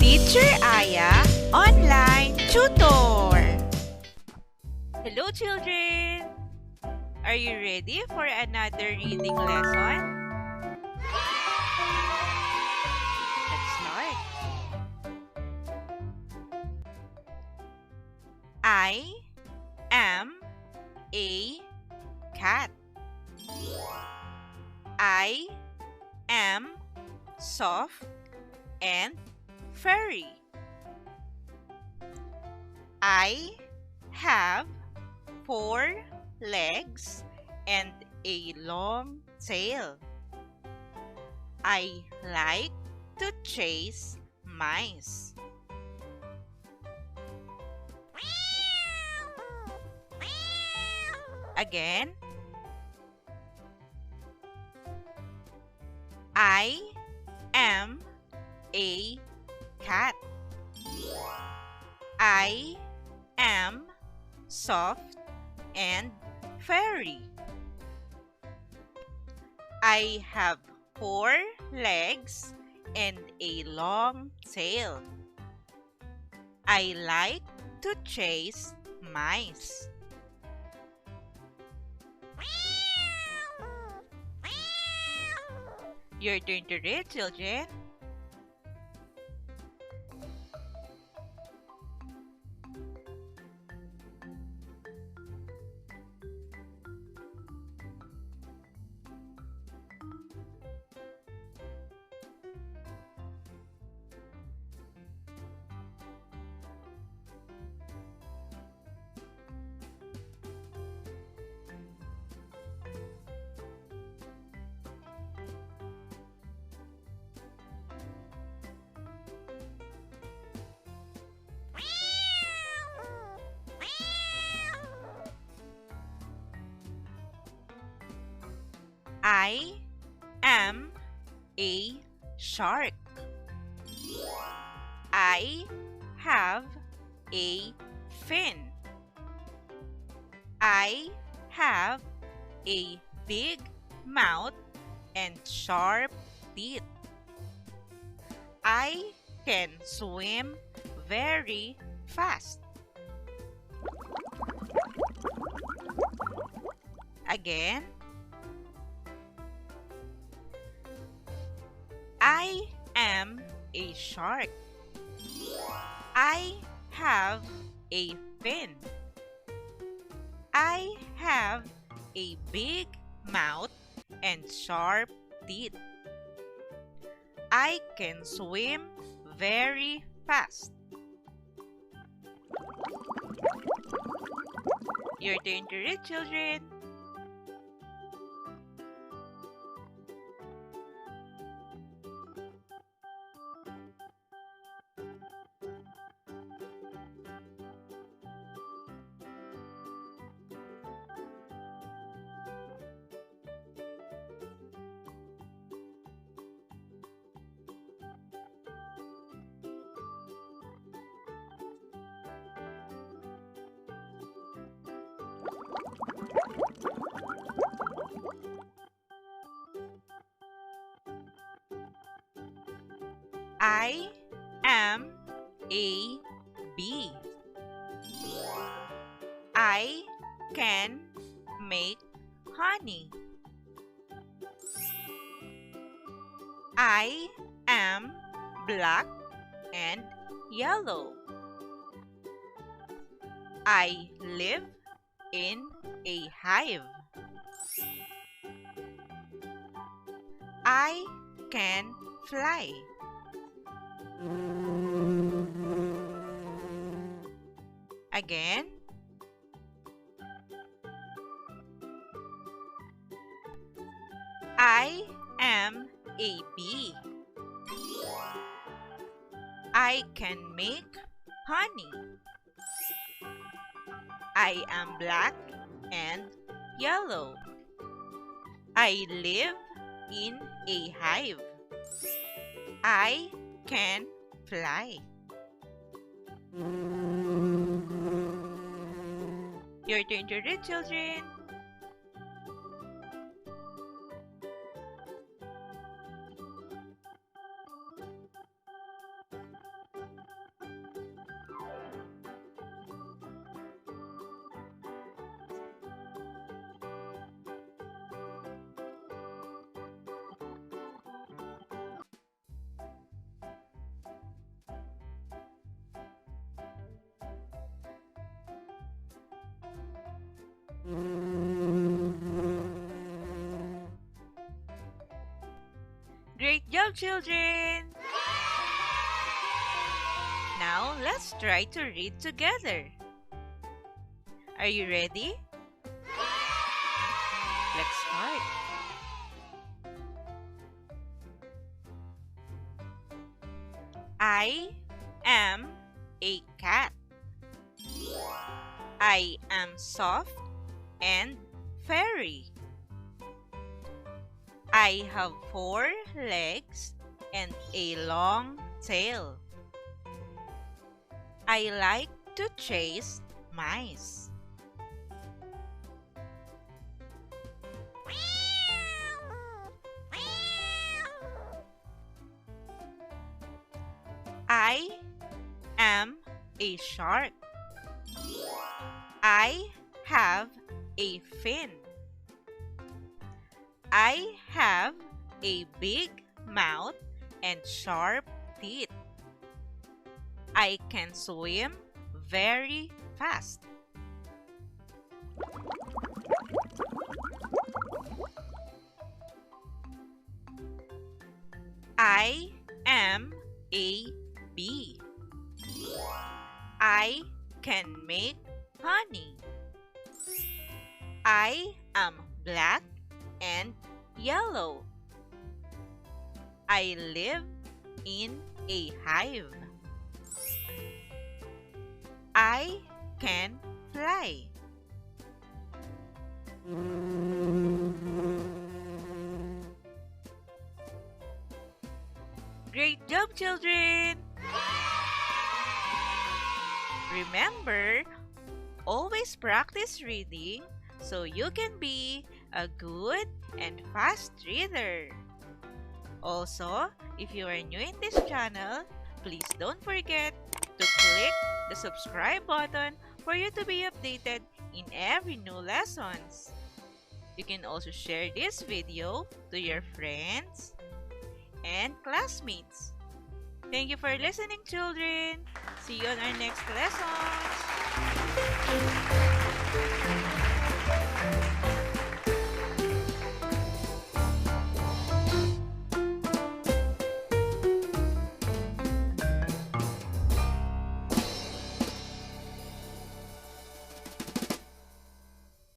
Teacher Aya Online Tutor. Hello children! Are you ready for another reading lesson? Let's start. I am a cat. I am soft and furry. I have 4 legs and a long tail. I like to chase mice. Again, I am a cat. I am soft and furry. I have 4 legs and a long tail. I like to chase mice. Your turn to read, children. I am a shark. I have a fin. I have a big mouth and sharp teeth. I can swim very fast. Again, I am a shark. I have a fin. I have a big mouth and sharp teeth. I can swim very fast. Your turn to read, children. I am a bee. I can make honey. I am black and yellow. I live in a hive. I can fly. Again, I am a bee. I can make honey. I am black and yellow. I live in a hive. I can fly. Your turn to read, children. Great job, children! Now, let's try to read together. Are you ready? Let's start. I am a cat. I am soft and furry. I have 4 legs and a long tail. I like to chase mice. I am a shark. I have a fin. I have a big mouth and sharp teeth. I can swim very fast. I am a bee. I can make honey. I am black and yellow. I live in a hive. I can fly. Great job, children! Remember, always practice reading so you can be a good and fast reader. Also, if you are new in this channel, please don't forget to click the subscribe button for you to be updated in every new lessons. You can also share this video to your friends and classmates. Thank you for listening, children. See you on our next lessons.